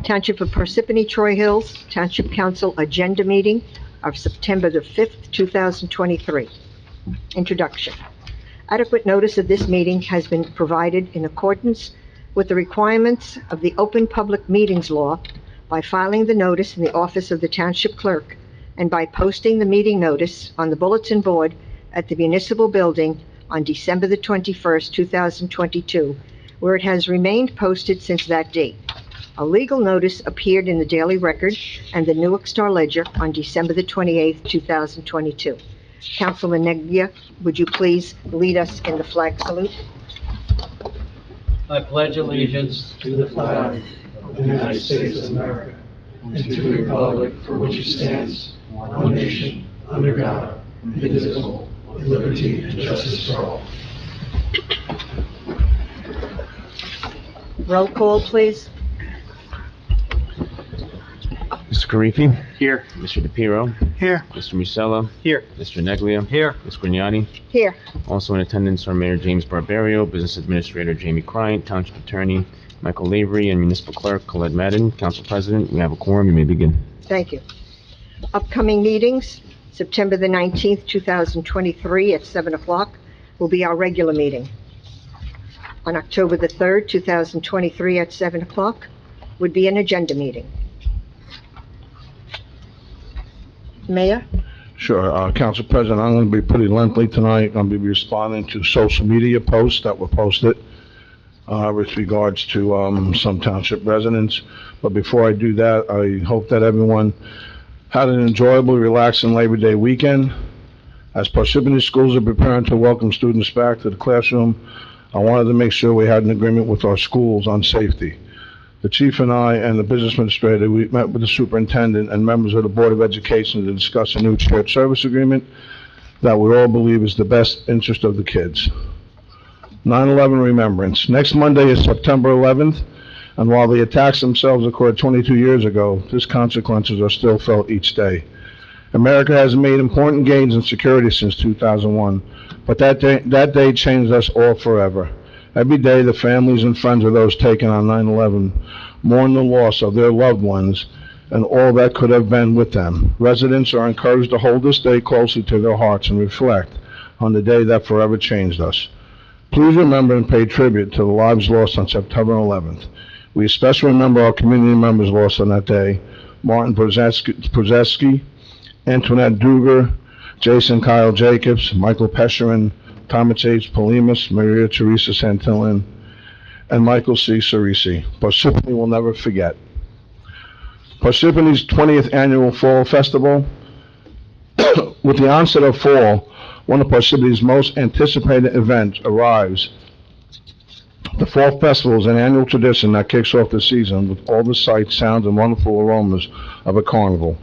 Township of Parsippany-Troy Hills, Township Council Agenda Meeting of September the 5th, 2023. Introduction. Adequate notice of this meeting has been provided in accordance with the requirements of the Open Public Meetings Law by filing the notice in the office of the Township Clerk and by posting the meeting notice on the bulletin board at the Municipal Building on December the 21st, 2022, where it has remained posted since that date. A legal notice appeared in the Daily Record and the Newark Star Ledger on December the 28th, 2022. Councilman Neglia, would you please lead us in the flag salute? I pledge allegiance to the flag of the United States of America and to the republic for which it stands, one nation, under God, indivisible, with liberty and justice for all. Roll call, please. Mr. Carifi? Here. Mr. DePiero? Here. Mr. Musella? Here. Mr. Neglia? Here. Ms. Grignani? Here. Also in attendance are Mayor James Barbario, Business Administrator Jamie Bryant, Township Attorney Michael Lavery, and Municipal Clerk Colette Madden. Council President, we have a quorum. You may begin. Thank you. Upcoming meetings, September the 19th, 2023 at 7 o'clock will be our regular meeting. On October the 3rd, 2023 at 7 o'clock would be an agenda meeting. Mayor? Sure. Council President, I'm going to be pretty lengthy tonight. I'm going to be responding to social media posts that were posted with regards to some township residents. But before I do that, I hope that everyone had an enjoyable, relaxing Labor Day weekend. As Parsippany schools are preparing to welcome students back to the classroom, I wanted to make sure we had an agreement with our schools on safety. The chief and I and the business administrator, we met with the superintendent and members of the Board of Education to discuss a new shared service agreement that we all believe is the best interest of the kids. 9/11 Remembrance. Next Monday is September 11th, and while the attacks themselves occurred 22 years ago, these consequences are still felt each day. America has made important gains in security since 2001, but that day changed us all forever. Every day, the families and friends of those taken on 9/11 mourn the loss of their loved ones and all that could have been with them. Residents are encouraged to hold this day closely to their hearts and reflect on the day that forever changed us. Please remember and pay tribute to the lives lost on September 11th. We especially remember our community members lost on that day: Martin Brzezinski, Antoinette Duger, Jason Kyle Jacobs, Michael Pesherin, Thomas H. Polimas, Maria Teresa Santillan, and Michael C. Cerisi. Parsippany will never forget. Parsippany's 20th annual Fall Festival. With the onset of fall, one of Parsippany's most anticipated events arrives. The Fall Festival is an annual tradition that kicks off the season with all the sights, sounds, and wonderful aromas of a carnival.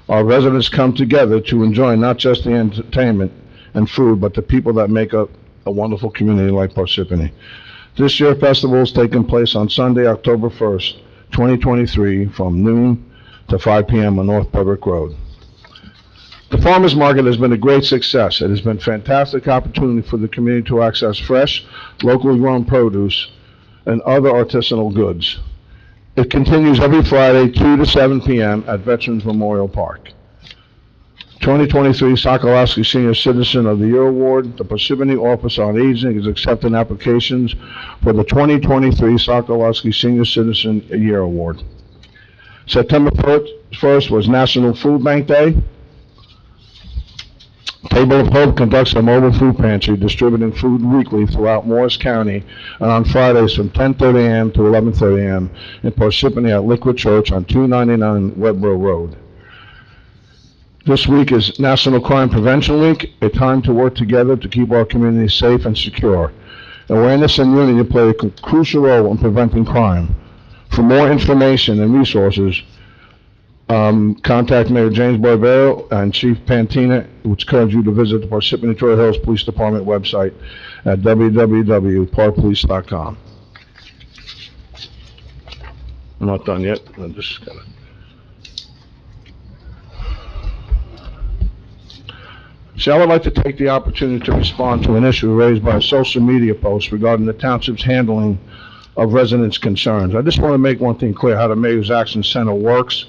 Our residents come together to enjoy not just the entertainment and food, but the people that make up a wonderful community like Parsippany. This year, festival is taking place on Sunday, October 1st, 2023, from noon to 5 p.m. on North Pembroke Road. The farmers market has been a great success. It has been a fantastic opportunity for the community to access fresh, locally grown produce and other artisanal goods. It continues every Friday, 2 to 7 p.m. at Veterans Memorial Park. 2023 Sokolowski Senior Citizen of the Year Award. The Parsippany Office on Aging is accepting applications for the 2023 Sokolowski Senior Citizen Year Award. September 1st was National Food Bank Day. Table of Hope conducts a mobile food pantry distributing food weekly throughout Morris County and on Fridays from 10:30 a.m. to 11:30 a.m. in Parsippany at Liquid Church on 299 Webbro Road. This week is National Crime Prevention Week, a time to work together to keep our community safe and secure. Awareness and unity play a crucial role in preventing crime. For more information and resources, contact Mayor James Barbero and Chief Pantina, which encourage you to visit the Parsippany-Troy Hills Police Department website at www.parpolice.com. I'm not done yet. I'm just gonna. So I would like to take the opportunity to respond to an issue raised by a social media post regarding the township's handling of residents' concerns. I just want to make one thing clear, how the Mayor's Action Center works.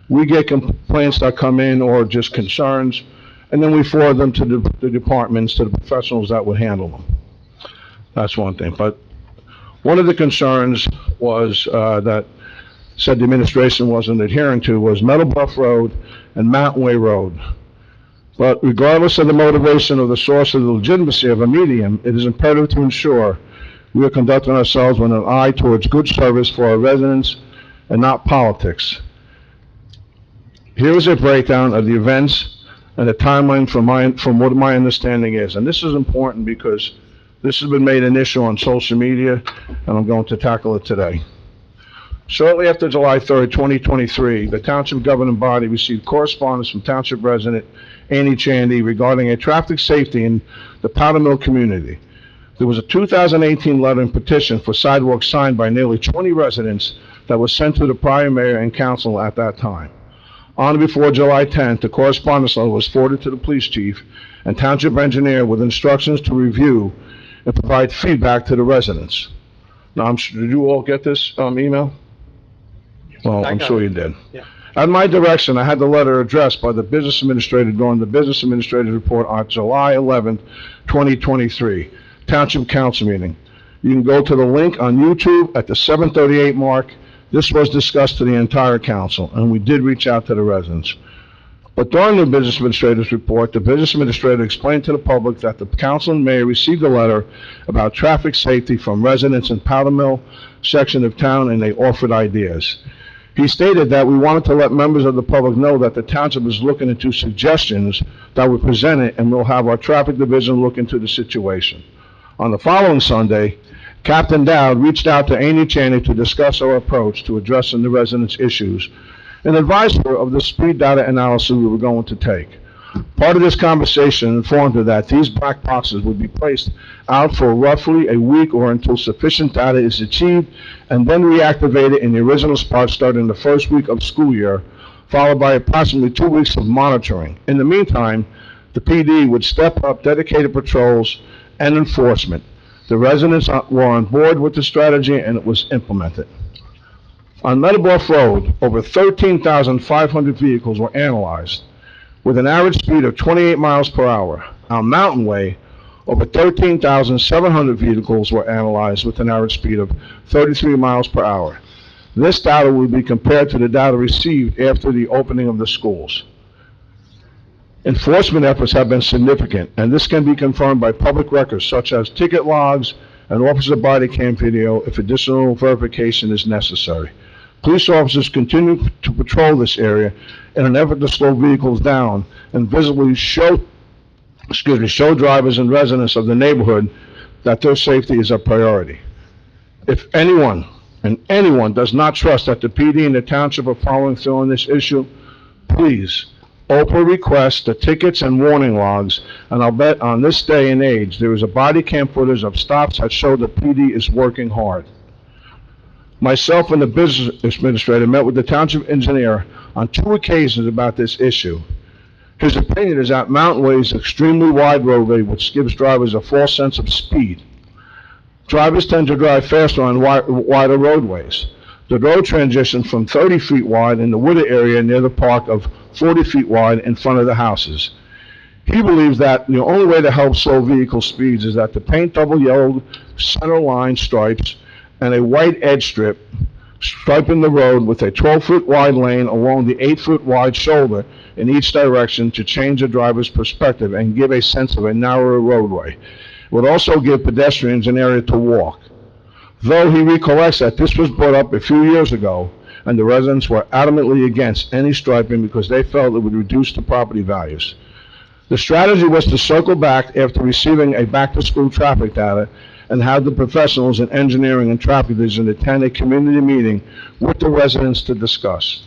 We get complaints that come in or just concerns, and then we forward them to the departments, to the professionals that would handle them. That's one thing. But one of the concerns was that said the administration wasn't adhering to was Meadowbrook Road and Mountain Way Road. But regardless of the motivation or the source of the legitimacy of a medium, it is imperative to ensure we are conducting ourselves with an eye towards good service for our residents and not politics. Here is a breakdown of the events and the timeline from what my understanding is. And this is important because this has been made an issue on social media, and I'm going to tackle it today. Shortly after July 3rd, 2023, the Township Governing Body received correspondence from Township resident Annie Chandy regarding a traffic safety in the Powder Mill community. There was a 2018 letter and petition for sidewalks signed by nearly 20 residents that was sent to the prior mayor and council at that time. On or before July 10th, the correspondence letter was forwarded to the police chief and township engineer with instructions to review and provide feedback to the residents. Now, did you all get this email? Well, I'm sure you did. Yeah. At my direction, I had the letter addressed by the business administrator during the business administrator's report on July 11th, 2023, Township Council meeting. You can go to the link on YouTube at the 7:38 mark. This was discussed to the entire council, and we did reach out to the residents. But during the business administrator's report, the business administrator explained to the public that the council and mayor received a letter about traffic safety from residents in Powder Mill section of town, and they offered ideas. He stated that we wanted to let members of the public know that the township is looking into suggestions that were presented, and we'll have our traffic division look into the situation. On the following Sunday, Captain Dowd reached out to Annie Chaney to discuss our approach to addressing the residents' issues and advised her of the speed data analysis we were going to take. Part of this conversation informed her that these black boxes would be placed out for roughly a week or until sufficient data is achieved, and then reactivated in the original spot starting the first week of school year, followed by approximately 2 weeks of monitoring. In the meantime, the PD would step up dedicated patrols and enforcement. The residents were on board with the strategy, and it was implemented. On Meadowbrook Road, over 13,500 vehicles were analyzed, with an average speed of 28 miles per hour. On Mountain Way, over 13,700 vehicles were analyzed with an average speed of 33 miles per hour. This data will be compared to the data received after the opening of the schools. Enforcement efforts have been significant, and this can be confirmed by public records such as ticket logs and officer body cam video if additional verification is necessary. Police officers continue to patrol this area in an effort to slow vehicles down and visibly show drivers and residents of the neighborhood that their safety is a priority. If anyone does not trust that the PD and the township are following through on this issue, please Oprah requests the tickets and warning logs, and I'll bet on this day and age there is a body cam footage of stops that show the PD is working hard. Myself and the business administrator met with the township engineer on 2 occasions about this issue. His opinion is that Mountain Way is an extremely wide roadway which gives drivers a false sense of speed. Drivers tend to drive faster on wider roadways. The road transitions from 30 feet wide in the wooded area near the park of 40 feet wide in front of the houses. He believes that the only way to help slow vehicle speeds is that to paint double yellow center line stripes and a white edge strip striping the road with a 12-foot wide lane along the 8-foot wide shoulder in each direction to change the driver's perspective and give a sense of a narrower roadway. It would also give pedestrians an area to walk. Though he recollects that this was brought up a few years ago, and the residents were adamantly against any striping because they felt it would reduce the property values. The strategy was to circle back after receiving a back-to-school traffic data and have the professionals in engineering and traffic division attend a community meeting with the residents to discuss.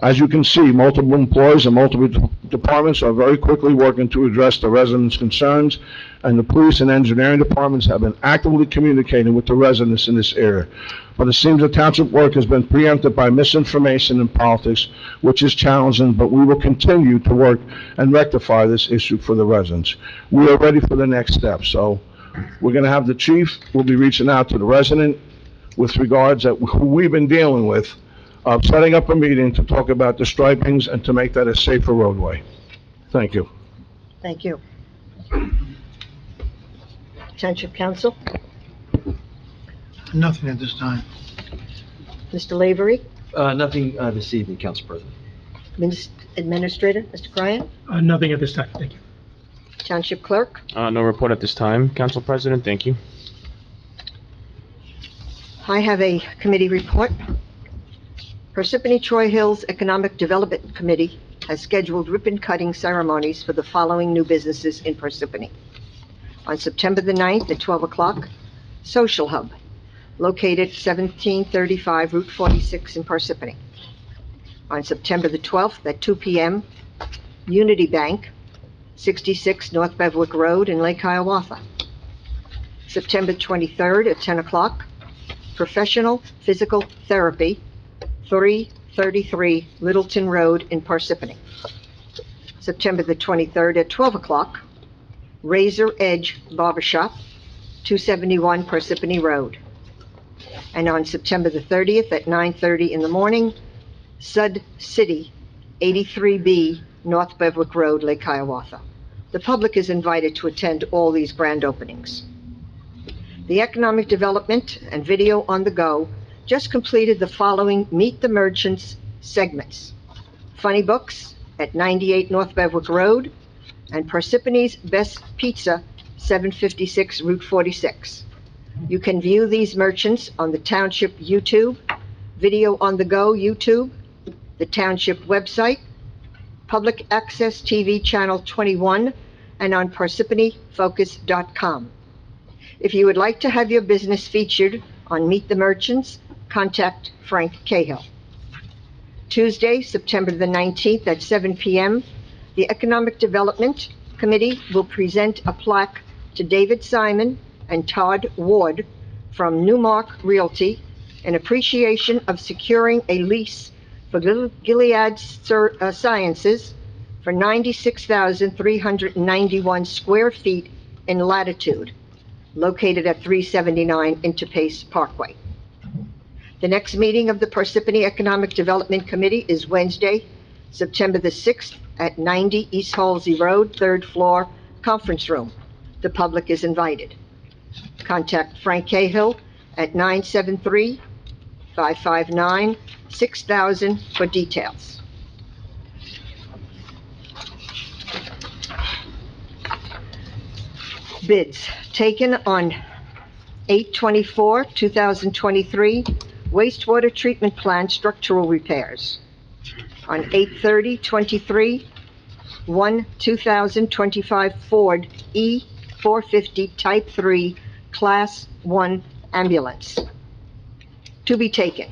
As you can see, multiple employees and multiple departments are very quickly working to address the residents' concerns, and the police and engineering departments have been actively communicating with the residents in this area. But it seems the township work has been preempted by misinformation and politics, which is challenging, but we will continue to work and rectify this issue for the residents. We are ready for the next step, so we're going to have the chief, we'll be reaching out to the resident with regards to who we've been dealing with, of setting up a meeting to talk about the stripings and to make that a safer roadway. Thank you. Thank you. Township Council, Nothing at this time. Mr. Lavery, Nothing this evening, Council President. Administrator, Mr. Cryan, Nothing at this time, thank you. Township Clerk, No report at this time, Council President, thank you. I have a committee report. Parsippany-Troy Hills Economic Development Committee has scheduled ribbon-cutting ceremonies for the following new businesses in Parsippany. On September the 9th at 12 o'clock, Social Hub, located 1735 Route 46 in Parsippany. On September the 12th at 2 p.m., Unity Bank, 66 North Bevwick Road in Lake Hiawatha. September 23rd at 10 o'clock, Professional Physical Therapy, 333 Littleton Road in Parsippany. September the 23rd at 12 o'clock, Razor Edge Barbershop, 271 Parsippany Road. And on September the 30th at 9:30 in the morning, Sud City, 83B North Bevwick Road, Lake Hiawatha. The public is invited to attend all these grand openings. The Economic Development and Video on the Go just completed the following Meet the Merchants segments: Funny Books at 98 North Bevwick Road, and Parsippany's Best Pizza, 756 Route 46. You can view these merchants on the Township YouTube, Video on the Go YouTube, the Township website, Public Access TV Channel 21, and on parsippanyfocus.com. If you would like to have your business featured on Meet the Merchants, contact Frank Cahill. Tuesday, September the 19th at 7 p.m., the Economic Development Committee will present a plaque to David Simon and Todd Ward from Newmark Realty in appreciation of securing a lease for Gilead Sciences for 96,391 square feet in latitude, located at 379 Interpace Parkway. The next meeting of the Parsippany Economic Development Committee is Wednesday, September the 6th at 90 East Halsey Road, 3rd floor, conference room. The public is invited. Contact Frank Cahill at 973-559-6000 for details. Bids taken on 8/24/2023 wastewater treatment plant structural repairs. On 8/30/23, one 2025 Ford E450 Type 3 Class 1 ambulance. To be taken.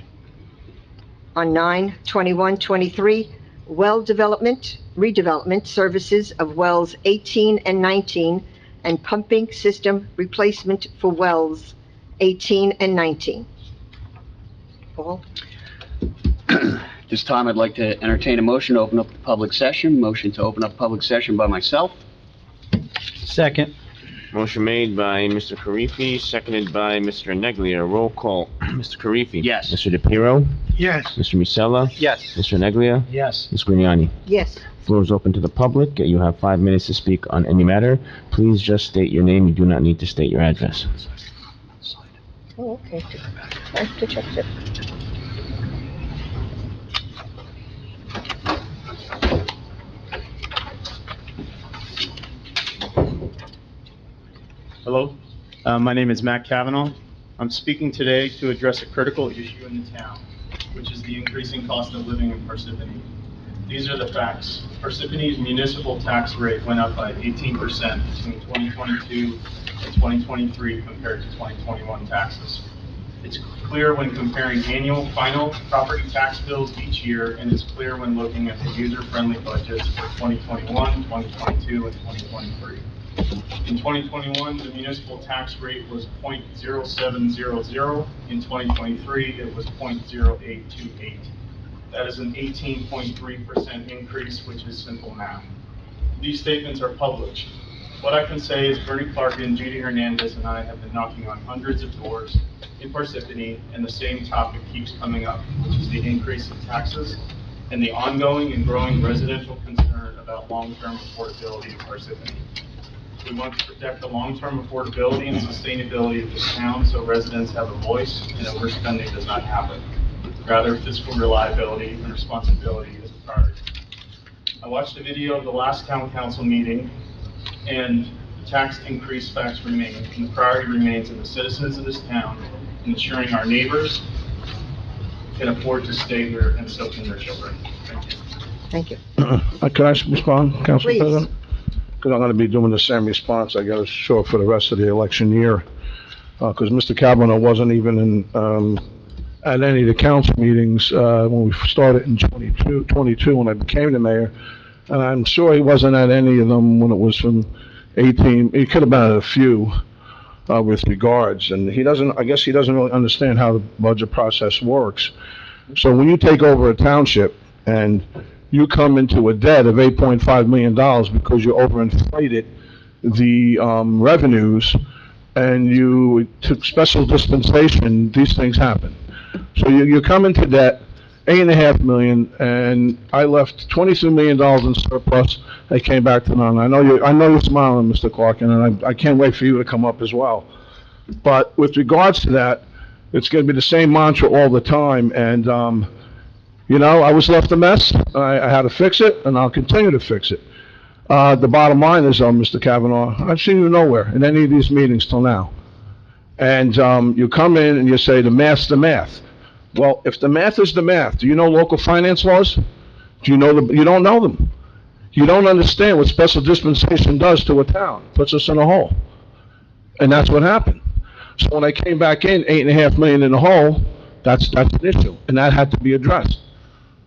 On 9/21/23, well redevelopment services of wells 18 and 19 and pumping system replacement for wells 18 and 19. Paul? This time, I'd like to entertain a motion to open up the public session. Motion to open up public session by myself. Second. Motion made by Mr. Karifi, seconded by Mr. Neglia. Roll call. Mr. Karifi? Yes. Mr. DePiero? Yes. Mr. Musella? Yes. Mr. Neglia? Yes. Ms. Grignani? Yes. Floor is open to the public. You have 5 minutes to speak on any matter. Please just state your name. You do not need to state your address. Oh, okay. I have to check it. Hello, my name is Matt Cavanaugh. I'm speaking today to address a critical issue in the town, which is the increasing cost of living in Parsippany. These are the facts. Parsippany's municipal tax rate went up by 18% between 2022 and 2023 compared to 2021 taxes. It's clear when comparing annual final property tax bills each year, and it's clear when looking at the user-friendly budgets for 2021, 2022, and 2023. In 2021, the municipal tax rate was 0.0700. In 2023, it was 0.0828. That is an 18.3% increase, which is simple math. These statements are published What I can say is Bernie Clarkin, Judy Hernandez, and I have been knocking on hundreds of doors in Parsippany, and the same topic keeps coming up, which is the increase in taxes and the ongoing and growing residential concern about long-term affordability in Parsippany. We want to protect the long-term affordability and sustainability of this town so residents have a voice and overspending does not happen. Rather, fiscal reliability and responsibility is a priority. I watched a video of the last town council meeting, and the tax increase facts remain, and the priority remains in the citizens of this town and ensuring our neighbors can afford to stay here and so can their children. Thank you. Thank you. Can I respond, Council Please. President? Because I'm going to be doing the same response, I got to show up for the rest of the election year. Because Mr. Kavanaugh wasn't even in, at any of the council meetings when we started in 22 when I became the mayor. And I'm sure he wasn't at any of them when it was from 18. He could have been at a few with regards. And I guess he doesn't really understand how the budget process works. So when you take over a township and you come into a debt of $8.5 million because you overinflated the revenues and you took special dispensation, these things happen. So you come into debt, $8.5 million, and I left $22 million in surplus. I came back to none. I know you're smiling, Mr. Clarkin, and I can't wait for you to come up as well. But with regards to that, it's going to be the same mantra all the time, and I was left a mess. I had to fix it, and I'll continue to fix it. The bottom line is, Mr. Kavanaugh, I've seen you nowhere in any of these meetings till now. And you come in and you say, the math's the math. Well, if the math is the math, do you know local finance laws? You don't know them. You don't understand what special dispensation does to a town. Puts us in a hole. And that's what happened. So when I came back in, $8.5 million in the hole, that's an issue, and that had to be addressed.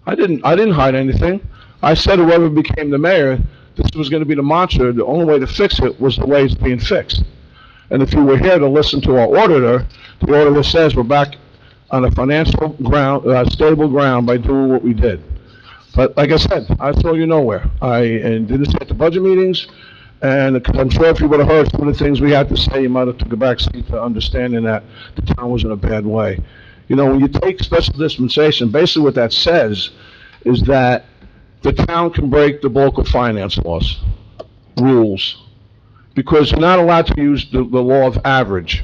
I didn't hide anything. I said whoever became the mayor, this was going to be the mantra. The only way to fix it was the way it's being fixed. And if you were here to listen to our auditor, the auditor says we're back on a financial ground, stable ground by doing what we did. But like I said, I throw you nowhere. I did this at the budget meetings, and I'm sure if you would have heard some of the things we had to say, you might have took a back seat to understanding that the town was in a bad way. When you take special dispensation, basically what that says is that the town can break the local finance laws, rules, because you're not allowed to use the law of average.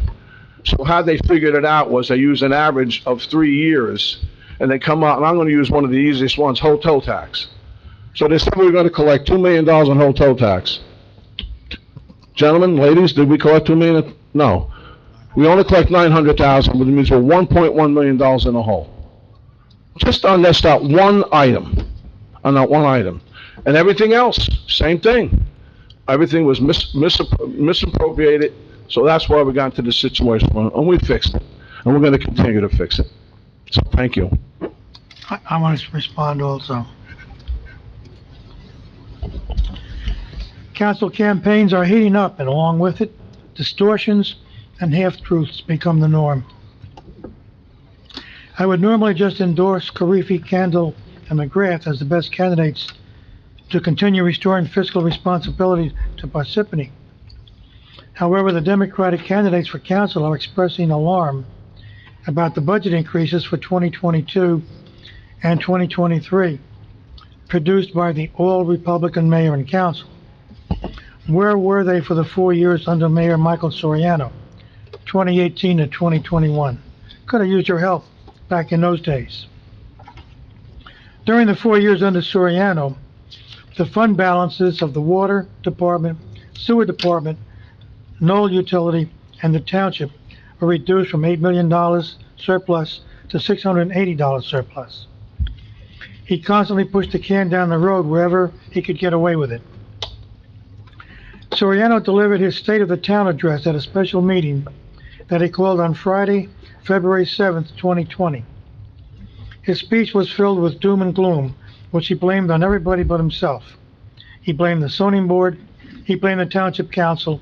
So how they figured it out was they use an average of 3 years, and they come out, and I'm going to use one of the easiest ones, hotel tax. So they said we were going to collect $2 million on hotel tax. Gentlemen, ladies, did we collect $2 million? No. We only collect $900,000, which means we're $1.1 million in the hole. Just on that one item, And everything else, same thing. Everything was misappropriated. So that's why we got into this situation, and we fixed it, and we're going to continue to fix it. So thank you. I want to respond also. Council campaigns are heating up, and along with it, distortions and half-truths become the norm. I would normally just endorse Karifi, Kendall, and McGrath as the best candidates to continue restoring fiscal responsibility to Parsippany. However, the Democratic candidates for council are expressing alarm about the budget increases for 2022 and 2023 produced by the all-Republican mayor and council. Where were they for the 4 years under Mayor Michael Soriano, 2018 to 2021? Could have used your help back in those days. During the 4 years under Soriano, the fund balances of the water department, sewer department, Knoll Utility, and the township were reduced from $8 million surplus to $680 surplus. He constantly pushed the can down the road wherever he could get away with it. Soriano delivered his State of the Town address at a special meeting that he called on Friday, February 7th, 2020. His speech was filled with doom and gloom, which he blamed on everybody but himself. He blamed the zoning board, he blamed the township council,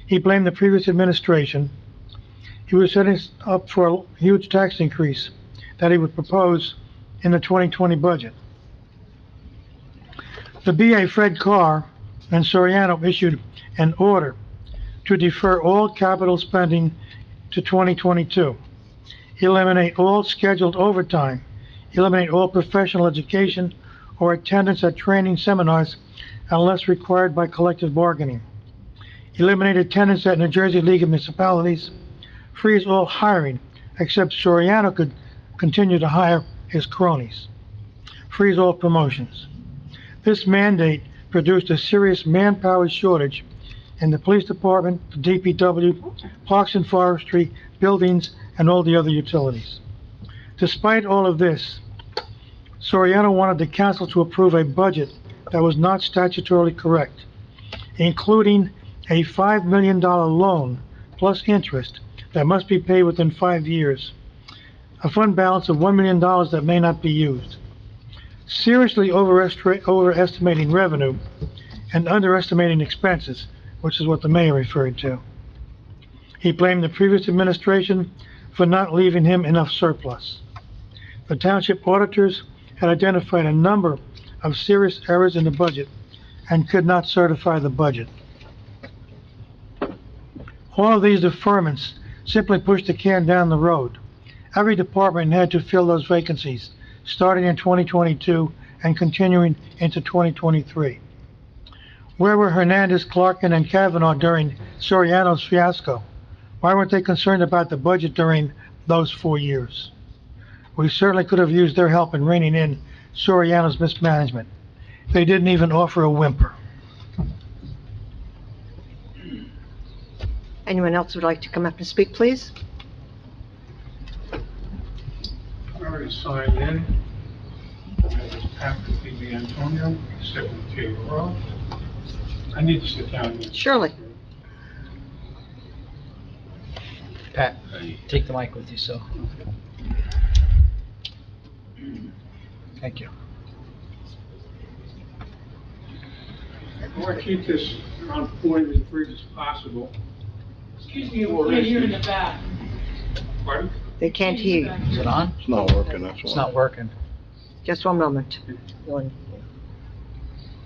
he blamed the previous administration. He was setting up for a huge tax increase that he would propose in the 2020 budget. The BA Fred Carr and Soriano issued an order to defer all capital spending to 2022, eliminate all scheduled overtime, eliminate all professional education or attendance at training seminars unless required by collective bargaining, eliminate attendance at New Jersey League of Municipalities, freeze all hiring except Soriano could continue to hire his cronies, freeze all promotions. This mandate produced a serious manpower shortage in the police department, the DPW, parks and forestry, buildings, and all the other utilities. Despite all of this, Soriano wanted the council to approve a budget that was not statutorily correct, including a $5 million loan plus interest that must be paid within 5 years, a fund balance of $1 million that may not be used, seriously overestimating revenue and underestimating expenses, which is what the mayor referred to. He blamed the previous administration for not leaving him enough surplus. The township auditors had identified a number of serious errors in the budget and could not certify the budget. All of these deferments simply pushed the can down the road. Every department had to fill those vacancies, starting in 2022 and continuing into 2023. Where were Hernandez, Clarkin, and Kavanaugh during Soriano's fiasco? Why weren't they concerned about the budget during those 4 years? We certainly could have used their help in reining in Soriano's mismanagement. They didn't even offer a whimper. Anyone else would like to come up and speak, please? I already signed in. This is Patrick P. Antonio, 7K Road. I need to sit down here. Surely. Pat, take the mic with you, so. Thank you. I want to keep this on point as brief as possible. Excuse me, we can't hear in the back. Pardon? They can't hear you. Is it on? It's not working, that's It's why. not working. Just one moment.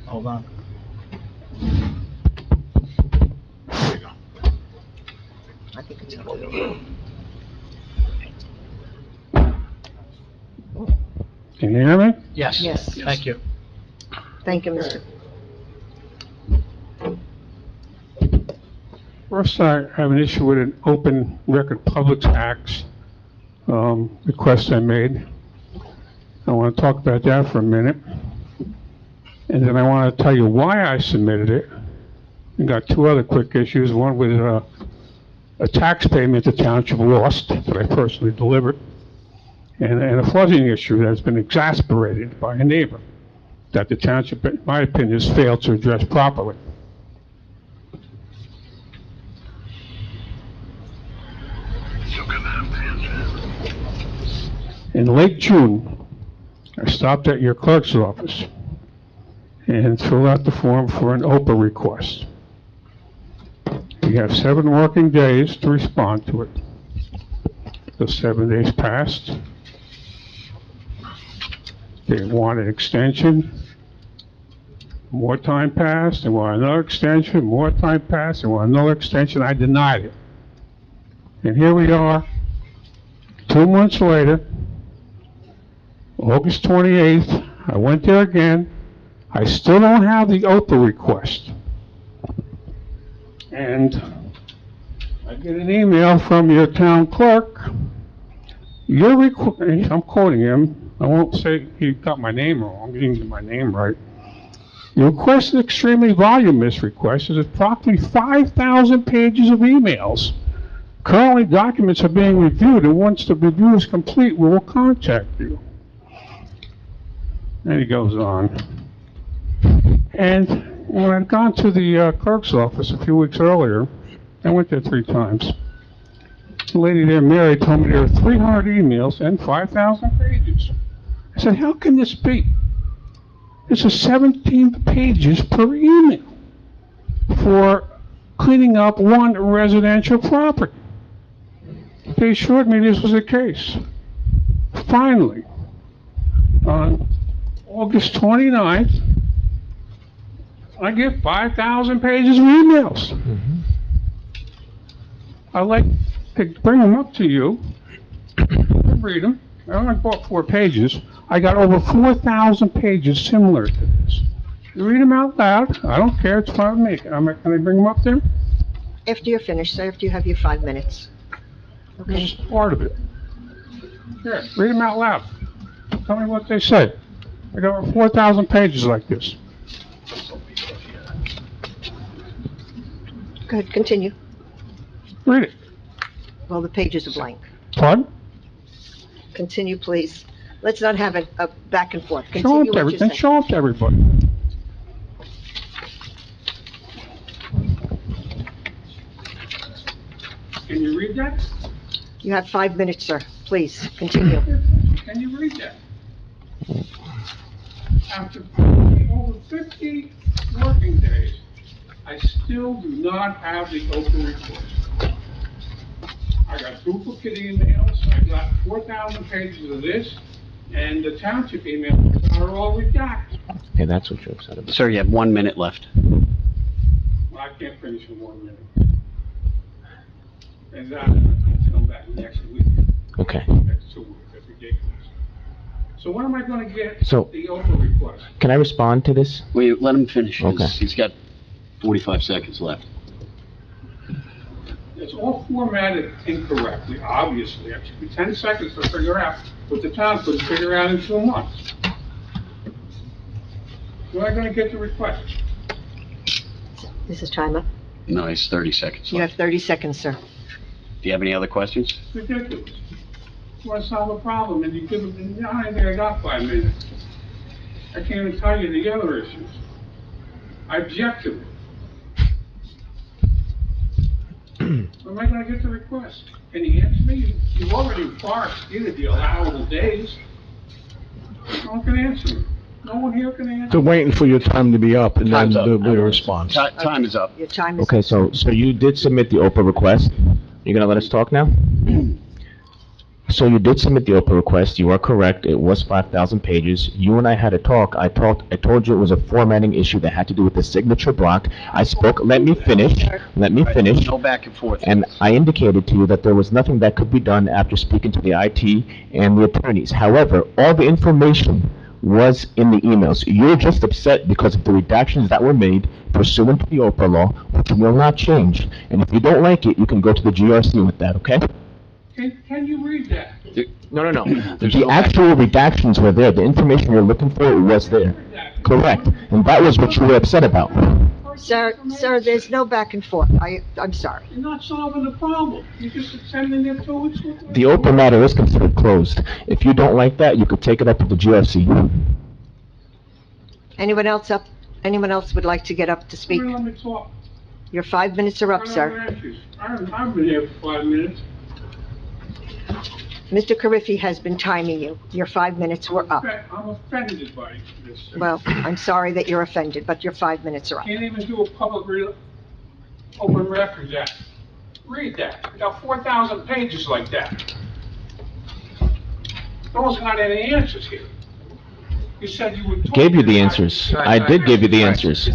Hold on. There you go. I think it's on. Can you hear me? Yes. Yes. Thank you. Thank you, Mr. First, I have an issue with an open record public acts request I made. I want to talk about that for a minute. And then I want to tell you why I submitted it. I got two other quick issues. One with a tax payment the township lost that I personally delivered, and a flooding issue that's been exacerbated by a neighbor that the township, in my opinion, has failed to address properly. In late June, I stopped at your clerk's office and filled out the form for an OPA request. You have 7 working days to respond to it. The 7 days passed. They want an extension. More time passed. They want another extension. More time passed. They want another extension. I denied it. And here we are, 2 months later, August 28th, I went there again. I still don't have the OPA request. And I get an email from your town clerk. I'm quoting him. I won't say he got my name wrong. He didn't get my name right. You requested extremely voluminous request. There's approximately 5,000 pages of emails. Currently, documents are being reviewed, and once the review is complete, we will contact you. And he goes on. And when I'd gone to the clerk's office a few weeks earlier, I went there 3 times. The lady there, Mary, told me there were 300 emails and 5,000 pages. I said, how can this be? This is 17 pages per email for cleaning up one residential property. They assured me this was the case. Finally, on August 29th, I get 5,000 pages of emails. I like to bring them up to you, read them. I only bought 4 pages. I got over 4,000 pages similar to this. You read them out loud. I don't care. It's fine with me. Can I bring them up there? After you're finished, sir, after you have your 5 minutes. This Okay? is part of it. Here, read them out loud. Tell me what they say. I got over 4,000 pages like this. Go ahead, continue. Read it. Well, the pages are blank. Pardon? Continue, please. Let's not have a back and forth. Show Continue them to what you're everything. saying. Show them to everybody. Can you read that? You have 5 minutes, sir. Please, continue. Can you read that? After over 50 working days, I still do not have the open request. I got duplicate emails, I got 4,000 pages of this, and the township emails are all redacted. Okay, that's what you're upset about. Sir, you have 1 minute left. Well, I can't finish in 1 minute. And I'm come back next week, Okay. next 2 weeks, that's ridiculous. So when am I gonna get So- the open request? Can I respond to this? Wait, let him finish. Okay. He's got 45 seconds left. It's all formatted incorrectly, obviously. It took me 10 seconds to figure out what the town couldn't figure out in 2 months. When am I gonna get the request? This is time up. No, he's 30 seconds You have left. 30 seconds, sir. Do you have any other questions? It's ridiculous. You wanna solve a problem, and you give them, I think I got 5 minutes. I can't even tell you the other issues. I object to it. When am I gonna get the request? Can you answer me? You've already far exceeded the allowable days. No one can answer me. No one here can answer. They're waiting for your time to be up, and then Time's up. there'll be a response. Time is up. Your time is Okay, up. so you did submit the OPA request. You're gonna let us talk now? So you did submit the OPA request. You are correct. It was 5,000 pages. You and I had a talk. I told you it was a formatting issue that had to do with the signature block. I spoke, let me finish. No back and forth. And I indicated to you that there was nothing that could be done after speaking to the IT and the attorneys. However, all the information was in the emails. You're just upset because of the redactions that were made pursuant to the Oprah law, which will not change. And if you don't like it, you can go to the GRC with that, okay? Can you read that? No. There's The no actual redactions were there. The information you're looking for was there. Correct. And that was what you were upset about. Sir, there's no back and forth. I'm sorry. You're not solving the problem. You're just sending it to us. The open matter is considered closed. If you don't like that, you could take it up to the GRC. Anyone else would like to get up to speak? Let me talk. Your 5 minutes are up, sir. I've been here for 5 minutes. Mr. Carriffy has been timing you. Your 5 minutes were up. I'm offended by this. Well, I'm sorry that you're offended, but your 5 minutes are up. Can't even do a open records act. Read that. We got 4,000 pages like that. No one's got any answers here. You said you would. Gave you the answers. I did give you the answers.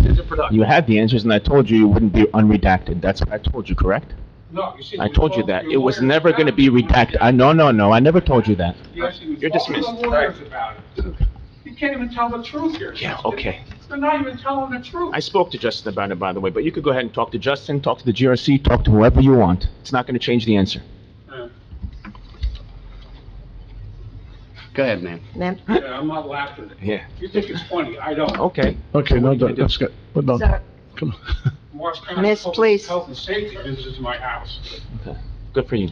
You had the answers, and I told you wouldn't be unredacted. That's what I told you, correct? No, you said. I told you that. It was never gonna be redacted. No, I never told you that. Yes, you You're dismissed. talked to the lawyers about it. You can't even tell the truth here. Yeah, okay. They're not even telling the truth. I spoke to Justin about it, by the way, but you could go ahead and talk to Justin, talk to the GRC, talk to whoever you want. It's not gonna change the answer. Go ahead, man. Ma'am? Yeah, I'm not laughing. Yeah. You think it's funny, I don't. Okay. Okay, no, that's good. We're done. Sir, Come on. Morris County Miss, please. Health and Safety visits my house. Okay. Good for you.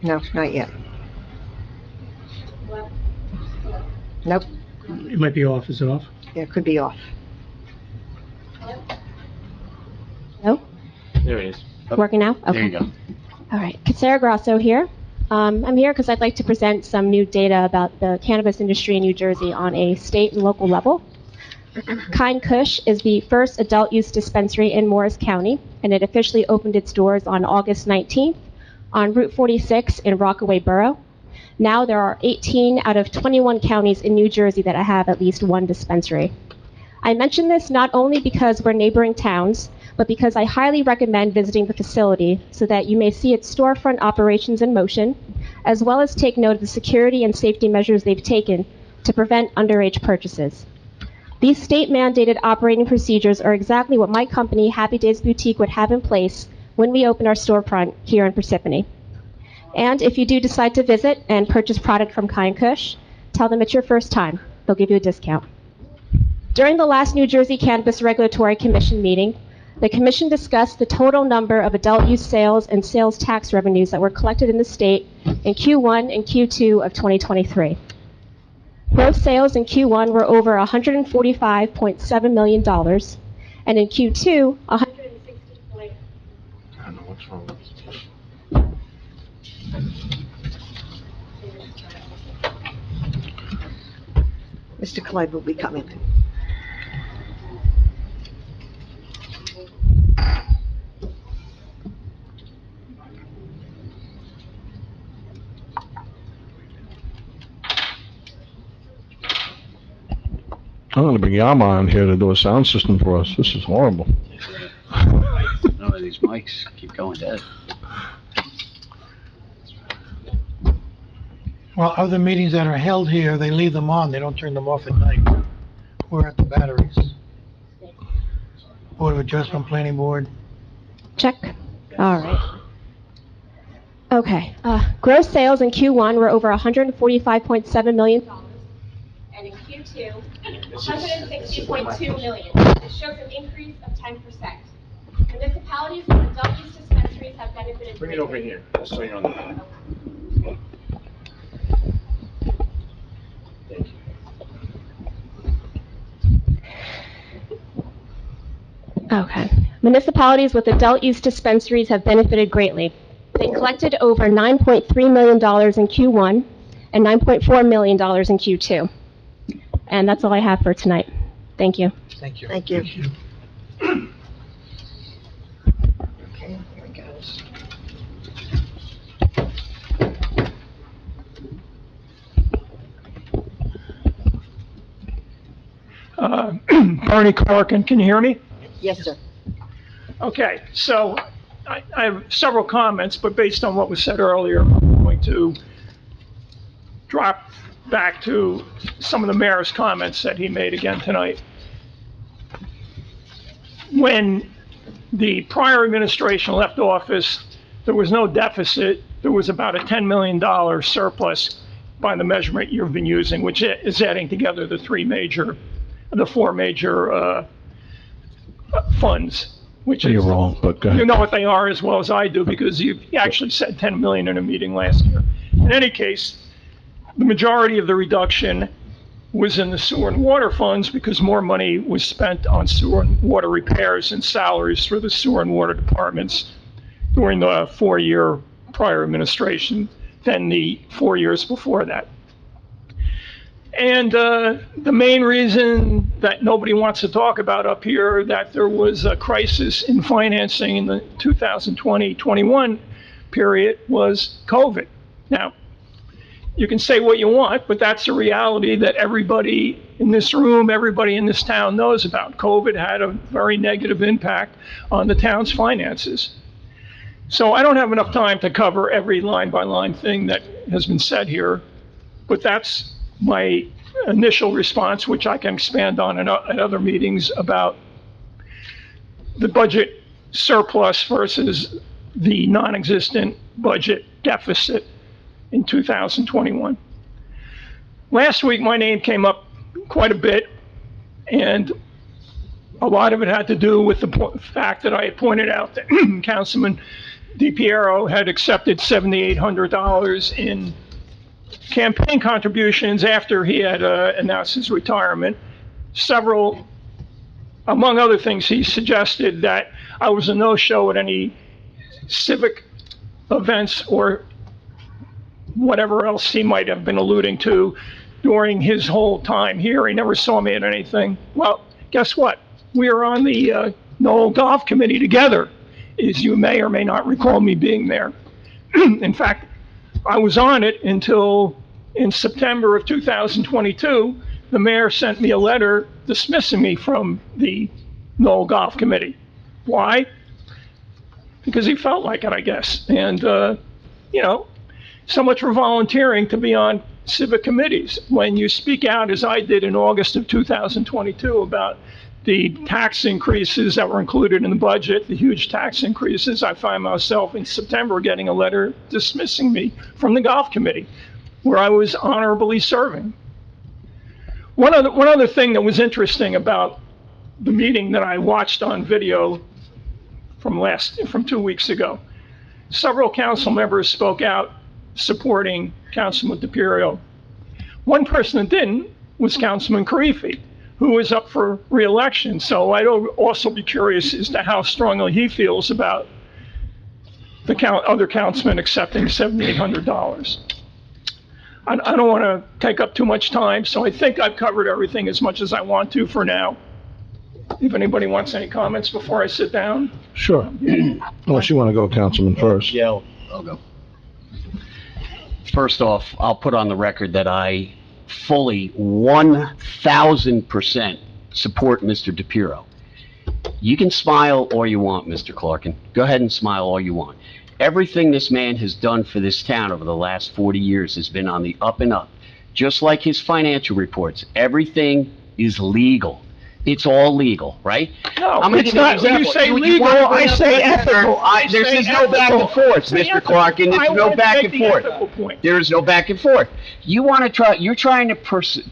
no, not yet. Nope, It might be off. Is it off? it could be off. Hello? There it is. Working now? There you Okay. go. All right. Sarah Grasso here. I'm here because I'd like to present some new data about the cannabis industry in New Jersey on a state and local level. Kind Kush is the first adult use dispensary in Morris County, and it officially opened its doors on August 19th on Route 46 in Rockaway Borough. Now there are 18 out of 21 counties in New Jersey that have at least one dispensary. I mention this not only because we're neighboring towns, but because I highly recommend visiting the facility so that you may see its storefront operations in motion, as well as take note of the security and safety measures they've taken to prevent underage purchases. These state-mandated operating procedures are exactly what my company, Happy Days Boutique, would have in place when we open our storefront here in Parsippany. And if you do decide to visit and purchase product from Kind Kush, tell them it's your first time. They'll give you a discount. During the last New Jersey Cannabis Regulatory Commission meeting, the Commission discussed the total number of adult use sales and sales tax revenues that were collected in the state in Q1 and Q2 of 2023. Gross sales in Q1 were over $145.7 million, and in Q2, I don't know what's wrong with this. Mr. Clyde will be coming. I'm gonna bring Yama on here to do a sound system for us. This is horrible. None of these mics keep going dead. Well, other meetings that are held here, they leave them on, they don't turn them off at night. We're at the batteries. Board of Adjustment, Planning Board. check. All right. Okay. Gross sales in Q1 were over $145.7 million. And in Q2, $160.2 million. This shows an increase of 10%. Municipalities with adult use dispensaries have benefited. Bring it over here, just so you're on the. Thank you. Okay. Municipalities with adult use dispensaries have benefited greatly. They collected over $9.3 million in Q1 and $9.4 million in Q2. And that's all I have for tonight. Thank you. Thank you. Thank you. Okay, here it goes. Barney Clarkin, can you hear me? Yes, sir. Okay, so I have several comments, but based on what was said earlier, I'm going to drop back to some of the mayor's comments that he made again tonight. When the prior administration left office, there was no deficit. There was about a $10 million surplus by the measurement you've been using, which is adding together the four major funds. Which You're wrong, but go ahead. You know what they are as well as I do, because you actually said 10 million in a meeting last year. In any case, the majority of the reduction was in the sewer and water funds because more money was spent on sewer and water repairs and salaries for the sewer and water departments during the 4-year prior administration than the 4 years before that. And the main reason that nobody wants to talk about up here, that there was a crisis in financing in the 2020-21 period, was COVID. Now, you can say what you want, but that's a reality that everybody in this room, everybody in this town knows about. COVID had a very negative impact on the town's finances. So I don't have enough time to cover every line-by-line thing that has been said here, but that's my initial response, which I can expand on at other meetings, about the budget surplus versus the non-existent budget deficit in 2021. Last week, my name came up quite a bit, and a lot of it had to do with the fact that I had pointed out that Councilman DiPiero had accepted $7,800 in campaign contributions after he had announced his retirement. Among other things, he suggested that I was a no-show at any civic events or whatever else he might have been alluding to during his whole time here. He never saw me at anything. Well, guess what? We are on the Knoll Golf Committee together, as you may or may not recall me being there. In fact, I was on it until in September of 2022, the mayor sent me a letter dismissing me from the Knoll Golf Committee. Why? Because he felt like it, I guess. And, so much for volunteering to be on civic committees. When you speak out, as I did in August of 2022, about the tax increases that were included in the budget, the huge tax increases, I find myself in September getting a letter dismissing me from the golf committee, where I was honorably serving. One other thing that was interesting about the meeting that I watched on video from 2 weeks ago, several council members spoke out supporting Councilman DePiero. One person that didn't was Councilman Karifi, who is up for re-election. So I'd also be curious as to how strongly he feels about the other councilmen accepting $7,800. I don't want to take up too much time, so I think I've covered everything as much as I want to for now. If anybody wants any comments before I sit down? Sure. Unless you want to go, Councilman, first. Yeah, I'll go. First off, I'll put on the record that I fully 1,000% support Mr. DePiero. You can smile all you want, Mr. Clarkin. Go ahead and smile all you want. Everything this man has done for this town over the last 40 years has been on the up and up. Just like his financial reports, everything is legal. It's all legal, right? No, it's not. When you say legal, I say ethical. There's no back and forth, Mr. Clarkin. There's no back and forth. There is no back and forth. You're trying to portray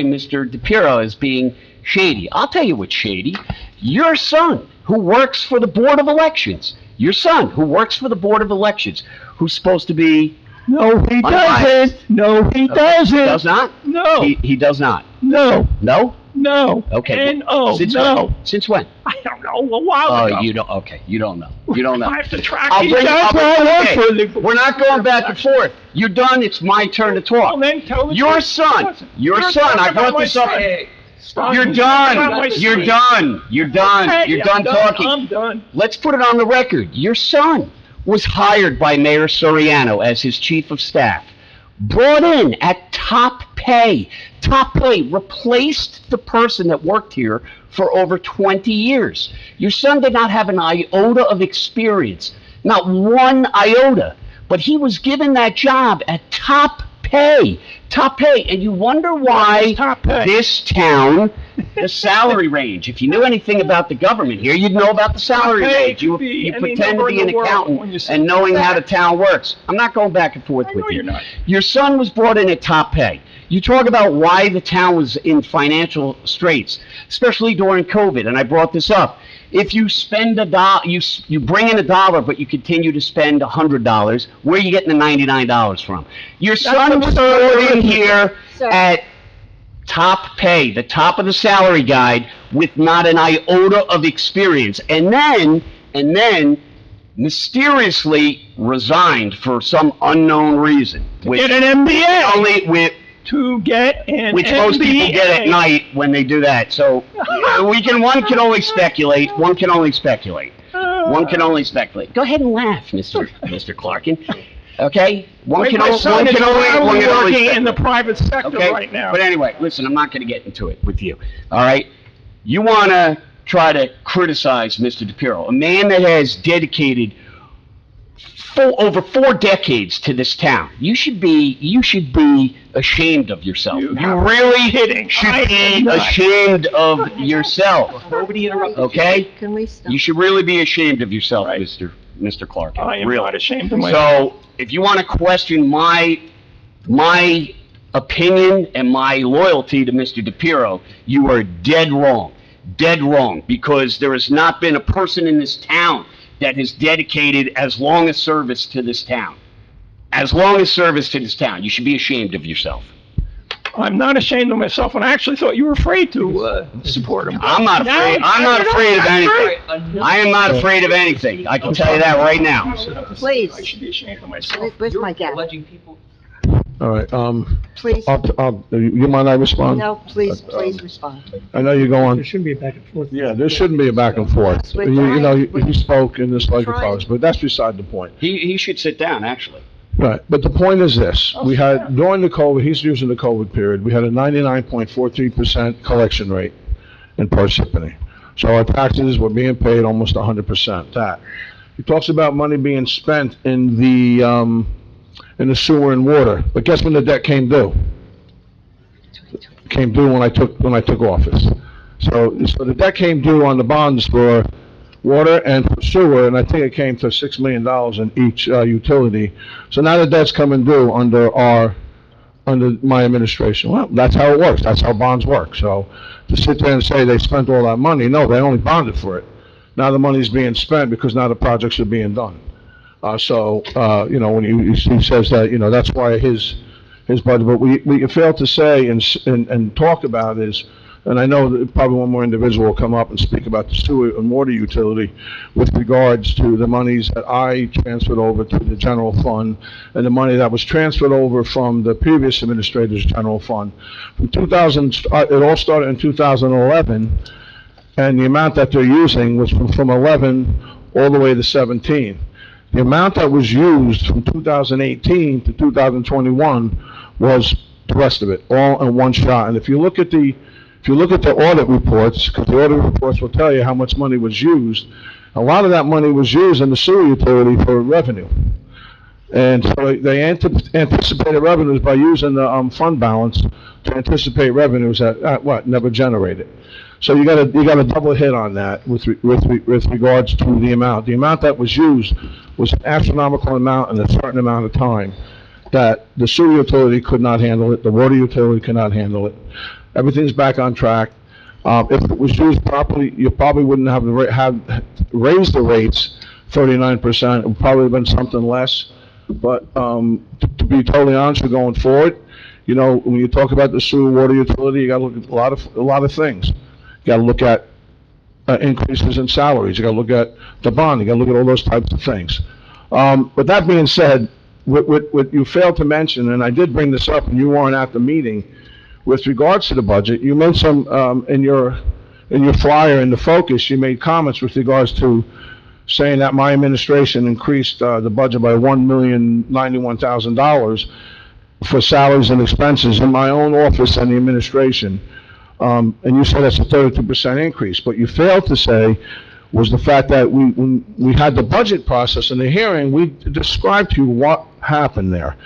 Mr. DePiero as being shady. I'll tell you what's shady. Your son, who works for the Board of Elections, who's supposed to be No, he unbiased. doesn't. No, he Okay. doesn't. Does not? No. He does not. No. No? No. Okay. N-O. Since No. when? Since when? I don't know. A while ago. Oh, you don't. Okay, you don't know. You don't know. I have to track I'll these bring. down. Okay. We're not going back and forth. You're done. It's my turn to talk. Well, then tell the Your truth. son. Your You're son. talking I about brought my this up. son. You're done. You're done. You're done. Hey, You're I'm done talking. I'm done. Let's put it on the record. Your son was hired by Mayor Soriano as his chief of staff, brought in at top pay, replaced the person that worked here for over 20 years. Your son did not have an iota of experience, not one iota, but he was given that job at top pay, and you wonder why this town, the salary range, if you knew anything about the government here, you'd know about the salary range. You pretend to be an accountant and knowing how the town works. I'm not going back and forth with you. Your son was brought in at top pay. You talk about why the town was in financial straits, especially during COVID, and I brought this up. If you spend $1, you bring in $1, but you continue to spend $100, where are you getting the $99 from? Your son was brought in here at top pay, the top of the salary guide, with not an iota of experience, and then mysteriously resigned for some unknown reason. Get an MBA. Which most people get at night when they do that. So one can only speculate. Go ahead and laugh, Mr. Clarkin. Okay? My son is working in the private sector right now. But anyway, listen, I'm not going to get into it with you. All right? You want to try to criticize Mr. DePiero, a man that has dedicated over 4 decades to this town. You should be ashamed of yourself. You really should be ashamed of yourself. Nobody interrupted. Okay? Can we stop? You should really be ashamed of yourself, Mr. Clark. I am not ashamed of So, myself. if you want to question my opinion and my loyalty to Mr. DePiero, you are dead wrong. Dead wrong, because there has not been a person in this town that has dedicated as long a service to this town. You should be ashamed of yourself. I'm not ashamed of myself, and I actually thought you were afraid to support him. I'm not afraid. I'm not afraid of anything. I am not afraid of anything. I can tell you that right now. Please. I should be ashamed of myself. Where's my gap? All right, Please. You mind I respond? No, please respond. I know you're going. There shouldn't be a back and forth. Yeah, there shouldn't be a back and forth. We're You know, trying. you spoke in this like a folks, but that's beside the point. He should sit down, actually. Right, but the point is this, we had, during the COVID, he's using the COVID period, we had a 99.43% collection rate in Parsippany. So our taxes were being paid almost 100%, that. He talks about money being spent in the sewer and water, but guess when the debt came due? Came due when I took office. So the debt came due on the bonds for water and for sewer, and I think it came to $6 million in each utility. So now the debt's coming due under my administration. Well, that's how it works. That's how bonds work. So to sit there and say they spent all that money, no, they only bonded for it. Now the money's being spent because now the projects are being done. You know, when he says that, you know, that's why his budget. But we fail to say and talk about is, and I know that probably one more individual will come up and speak about the sewer and water utility with regards to the monies that I transferred over to the general fund and the money that was transferred over from the previous administrator's general fund. From 2000, it all started in 2011, and the amount that they're using was from 11 all the way to 17. The amount that was used from 2018 to 2021 was the rest of it, all in one shot. And if you look at the audit reports, because the audit reports will tell you how much money was used, a lot of that money was used in the sewer utility for revenue. And so they anticipated revenues by using the fund balance to anticipate revenues that what never generated. So you got a double hit on that with regards to the amount. The amount that was used was an astronomical amount in a certain amount of time that the sewer utility could not handle it, the water utility could not handle it. Everything's back on track. If it was used properly, you probably wouldn't have raised the rates 39%. It would probably have been something less. But to be totally honest with you, going forward, you know, when you talk about the sewer water utility, you got to look at a lot of things. You got to look at increases in salaries. You got to look at the bond. You got to look at all those types of things. But that being said, what you failed to mention, and I did bring this up, and you weren't at the meeting, with regards to the budget, you made some in your flyer in the focus. You made comments with regards to saying that my administration increased the budget by $1,091,000 for salaries and expenses in my own office and the administration. And you said that's a 32% increase. What you failed to say was the fact that when we had the budget process in the hearing, we described to you what happened there.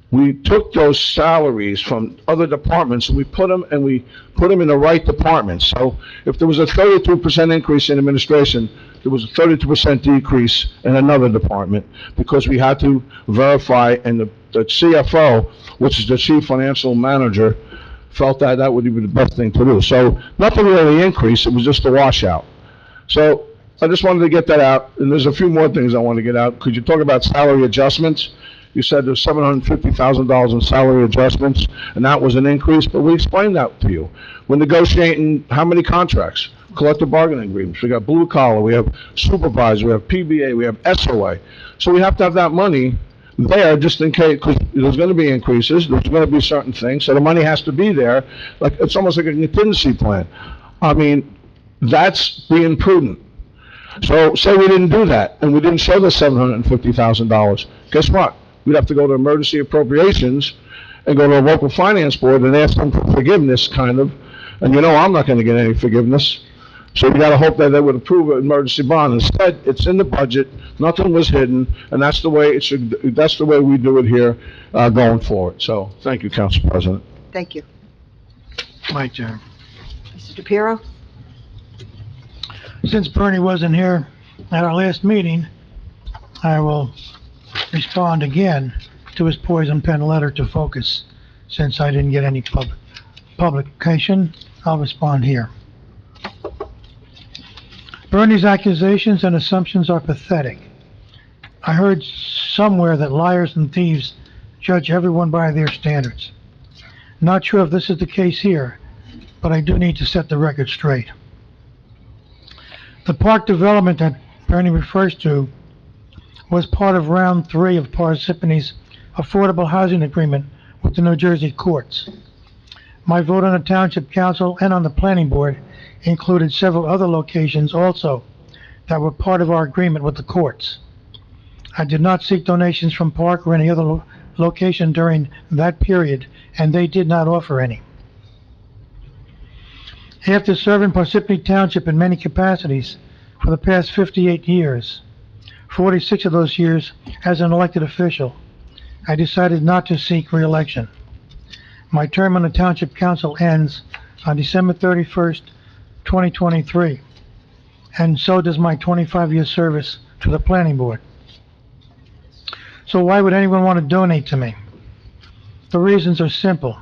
We took those salaries from other departments and we put them in the right departments. So if there was a 32% increase in administration, there was a 32% decrease in another department because we had to verify, and the CFO, which is the chief financial manager, felt that that would be the best thing to do. So nothing really increased, it was just a washout. So I just wanted to get that out, and there's a few more things I want to get out. Could you talk about salary adjustments? You said there's $750,000 in salary adjustments, and that was an increase, but we explained that to you. We're negotiating how many contracts? Collective bargaining agreements. We got blue collar, we have supervisor, we have PBA, we have SOA. So we have to have that money there just in case, because there's going to be increases, there's going to be certain things, so the money has to be there. Like, it's almost like a contingency plan. I mean, that's being prudent. So say we didn't do that, and we didn't show the $750,000. Guess what? We'd have to go to emergency appropriations and go to a local finance board and ask them for forgiveness, kind of. And you know I'm not going to get any forgiveness. So we got to hope that they would approve an emergency bond. Instead, it's in the budget. Nothing was hidden, and that's the way it should. That's the way we do it here going forward. So thank you, Council President. Thank you. My turn. Mr. DePiero? Since Bernie wasn't here at our last meeting, I will respond again to his poison pen letter to Focus. Since I didn't get any publication, I'll respond here. Bernie's accusations and assumptions are pathetic. I heard somewhere that liars and thieves judge everyone by their standards. Not sure if this is the case here, but I do need to set the record straight. The park development that Bernie refers to was part of round 3 of Parsippany's affordable housing agreement with the New Jersey courts. My vote on the Township Council and on the Planning Board included several other locations also that were part of our agreement with the courts. I did not seek donations from Park or any other location during that period, and they did not offer any. After serving Parsippany Township in many capacities for the past 58 years, 46 of those years as an elected official, I decided not to seek re-election. My term on the Township Council ends on December 31st, 2023, and so does my 25-year service to the Planning Board. So why would anyone want to donate to me? The reasons are simple.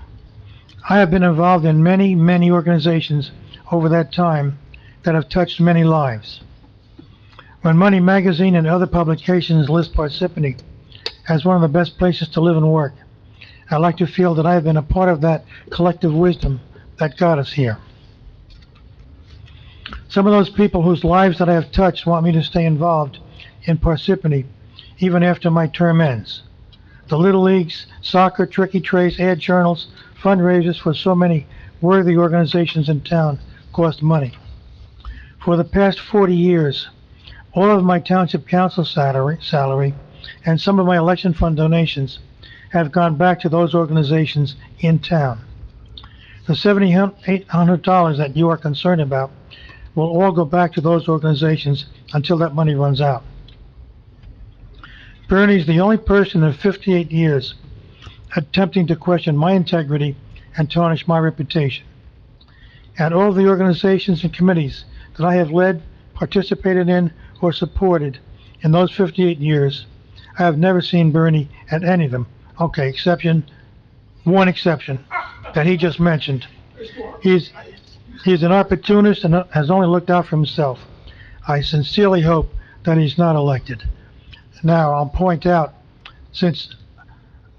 I have been involved in many organizations over that time that have touched many lives. When Money Magazine and other publications list Parsippany as one of the best places to live and work, I like to feel that I have been a part of that collective wisdom that got us here. Some of those people whose lives that I have touched want me to stay involved in Parsippany even after my term ends. The Little Leagues, soccer, tricky trays, ad journals, fundraisers for so many worthy organizations in town cost money. For the past 40 years, all of my township council salary and some of my election fund donations have gone back to those organizations in town. The $7,800 that you are concerned about will all go back to those organizations until that money runs out. Bernie's the only person in 58 years attempting to question my integrity and tarnish my reputation. And all the organizations and committees that I have led, participated in, or supported in those 58 years, I have never seen Bernie at any of them. Okay, one exception that he just mentioned. He's an opportunist and has only looked out for himself. I sincerely hope that he's not elected. Now, I'll point out, since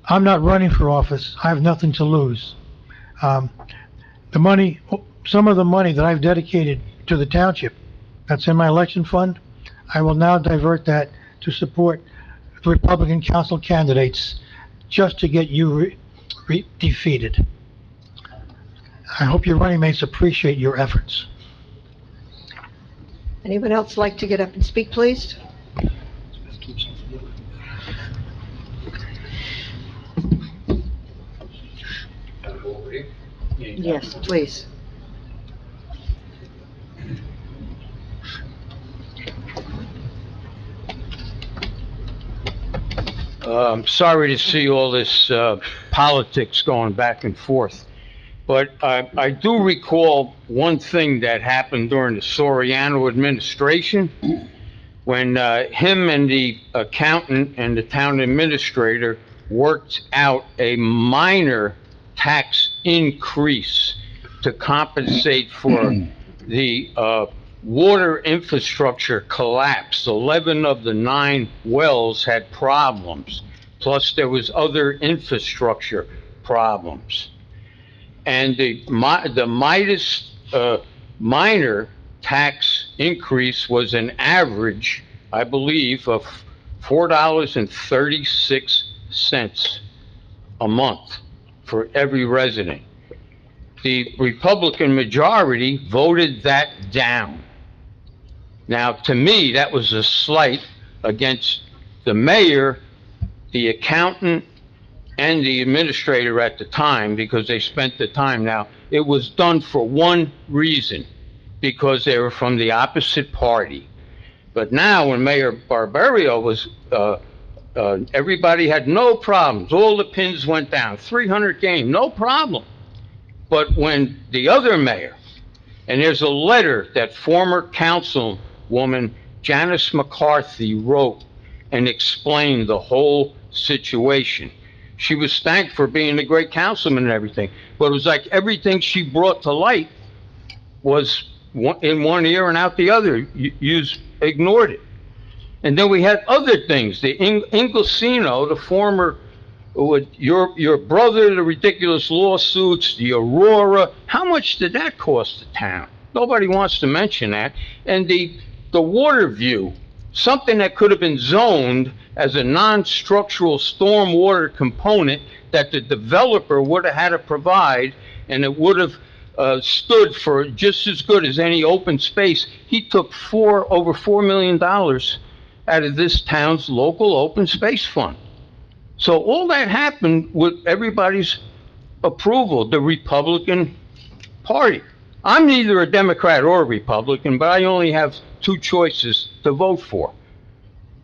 I'm not running for office, I have nothing to lose. Some of the money that I've dedicated to the township that's in my election fund, I will now divert that to support the Republican council candidates just to get you defeated. I hope your running mates appreciate your efforts. Anyone else like to get up and speak, please? Yes, please. I'm sorry to see all this politics going back and forth, but I do recall one thing that happened during the Soriano administration when him and the accountant and the town administrator worked out a minor tax increase to compensate for the water infrastructure collapse. 11 of the 9 wells had problems. Plus there was other infrastructure problems. And the minor tax increase was an average, I believe, of $4.36 a month for every resident. The Republican majority voted that down. Now, to me, that was a slight against the mayor, the accountant, and the administrator at the time, because they spent the time. Now, it was done for one reason, because they were from the opposite party. But now, when Mayor Barbario was, everybody had no problems. All the pins went down, 300 games, no problem. But when the other mayor, and there's a letter that former councilwoman Janice McCarthy wrote and explained the whole situation. She was thanked for being a great councilman and everything, but it was like everything she brought to light was in one ear and out the other. You ignored it. And then we had other things. The Inglesino, the former, your brother, the ridiculous lawsuits, the Aurora. How much did that cost the town? Nobody wants to mention that. And the water view, something that could have been zoned as a non-structural stormwater component that the developer would have had to provide, and it would have stood for just as good as any open space. He took over $4 million out of this town's local open space fund. So all that happened with everybody's approval, the Republican Party. I'm neither a Democrat or a Republican, but I only have two choices to vote for.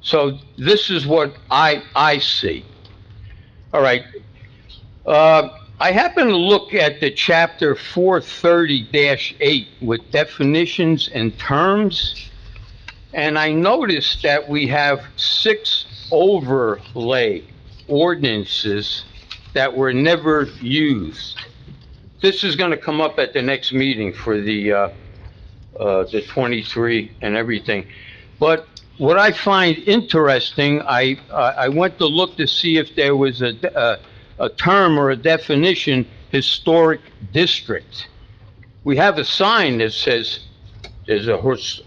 So this is what I see. All right. I happen to look at the chapter 430-8 with definitions and terms, and I noticed that we have 6 overlay ordinances that were never used. This is going to come up at the next meeting for the 23 and everything. But what I find interesting, I went to look to see if there was a term or a definition, historic district. We have a sign that says there's a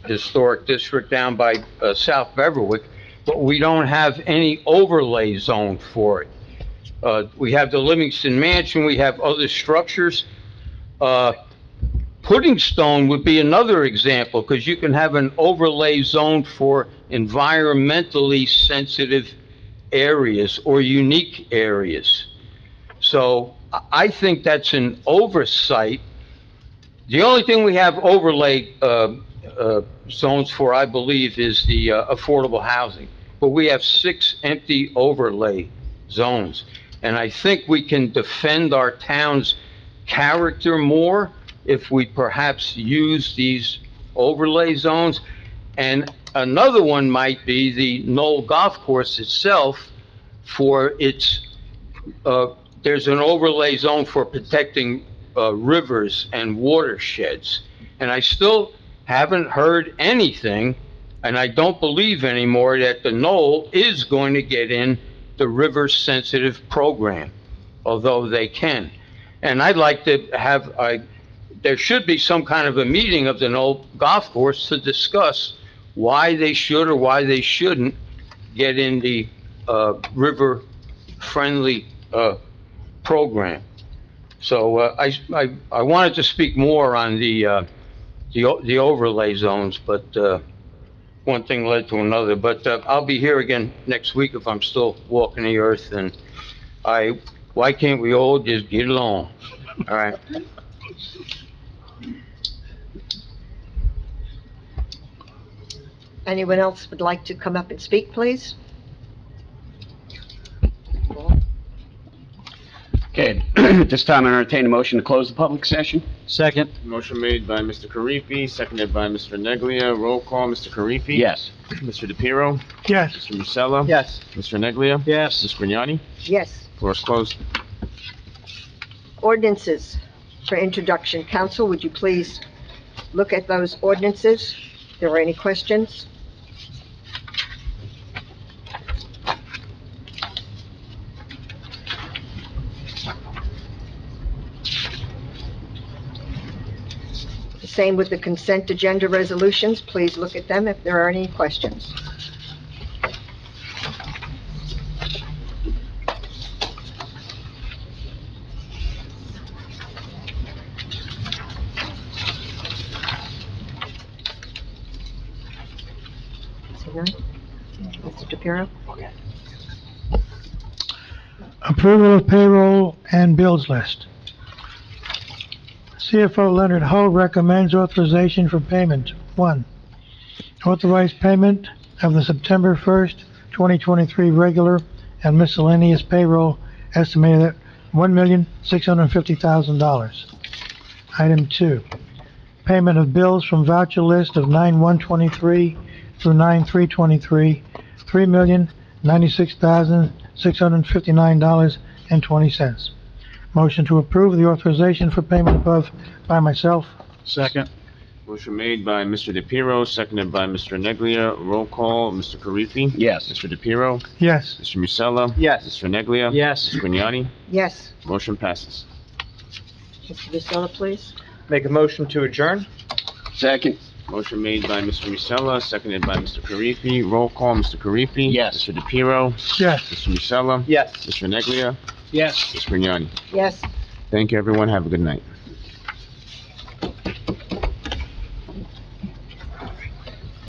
historic district down by South Beverwick, but we don't have any overlay zone for it. We have the Livingston Mansion, we have other structures. Pudding Stone would be another example, because you can have an overlay zone for environmentally sensitive areas or unique areas. So I think that's an oversight. The only thing we have overlay zones for, I believe, is the affordable housing. But we have 6 empty overlay zones. And I think we can defend our town's character more if we perhaps use these overlay zones. And another one might be the Knoll Golf Course itself, for its, there's an overlay zone for protecting rivers and watersheds. And I still haven't heard anything, and I don't believe anymore that the Knoll is going to get in the river-sensitive program, although they can. And I'd like to have, there should be some kind of a meeting of the Knoll Golf Course to discuss why they should or why they shouldn't get in the river-friendly program. So I wanted to speak more on the overlay zones, but one thing led to another. But I'll be here again next week if I'm still walking the earth. And why can't we all just get along? All right. Anyone else would like to come up and speak, please? Okay, at this time, I entertain a motion to close the public session. Second. Motion made by Mr. Karifi, seconded by Mr. Neglia. Roll call, Mr. Karifi? Yes. Mr. DePiero? Yes. Mr. Musella? Yes. Mr. Neglia? Yes. Ms. Grignani? Yes. Floor is closed. Ordinances for introduction. Council, would you please look at those ordinances? If there are any questions? Same with the consent agenda resolutions. Please look at them if there are any questions. Mr. DePiero? Okay. Approval of payroll and bills list. CFO Leonard Ho recommends authorization for payment. 1. Authorize payment of the September 1st, 2023 regular and miscellaneous payroll estimated at $1,650,000. Item 2. Payment of bills from voucher list of 9/1/23 through 9/3/23, $3,096,659.20. Motion to approve the authorization for payment above by myself. Second. Motion made by Mr. DePiero, seconded by Mr. Neglia. Roll call, Mr. Karifi? Yes. Mr. DePiero? Yes. Mr. Musella? Yes. Mr. Neglia? Yes. Ms. Grignani? Yes. Motion passes. Mr. Musella, please. Make a motion to adjourn? Second. Motion made by Mr. Musella, seconded by Mr. Karifi. Roll call, Mr. Karifi? Yes. Mr. DePiero? Yes. Mr. Musella? Yes. Mr. Neglia? Yes. Ms. Grignani? Yes. Thank you, everyone. Have a good night.